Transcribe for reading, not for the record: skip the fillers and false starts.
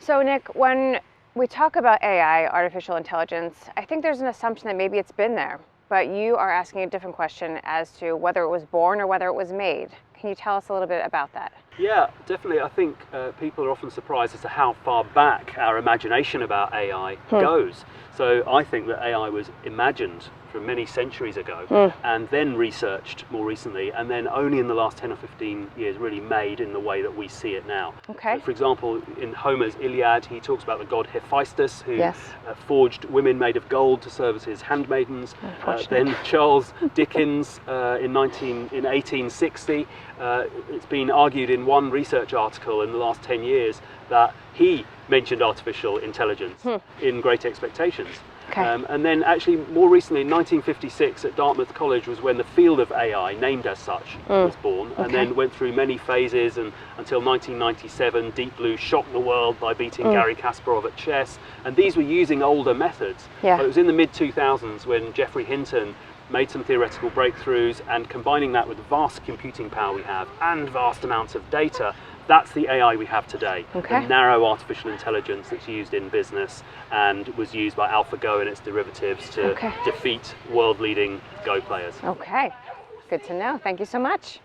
So Nick, when we talk about AI, artificial intelligence, I think there's an assumption that maybe it's been there, but you are asking a different question as to whether it was born or whether it was made. Can you tell us a little bit about that? Yeah, definitely. I think people are often surprised as to how far back our imagination about AI goes. So I think that AI was imagined from many centuries ago and then researched more recently, and then only in the last 10 or 15 years really made in the way that we see it now. Okay. So for example, in Homer's Iliad, he talks about the god Hephaestus, who Yes. forged women made of gold to serve as his handmaidens. Then Charles Dickens in 1860, it's been argued in one research article in the last 10 years that he mentioned artificial intelligence in Great Expectations. Okay. And then actually more recently in 1956 at Dartmouth College was when the field of AI, named as such, was born, and then went through many phases, and until 1997 Deep Blue shocked the world by beating Garry Kasparov at chess, and these were using older methods. Yeah. But it was in the mid-2000s when Geoffrey Hinton made some theoretical breakthroughs, and combining that with the vast computing power we have and vast amounts of data, that's the AI we have today. Okay. The narrow artificial intelligence that's used in business and was used by AlphaGo and its derivatives to defeat world-leading Go players. Okay, good to know. Thank you so much.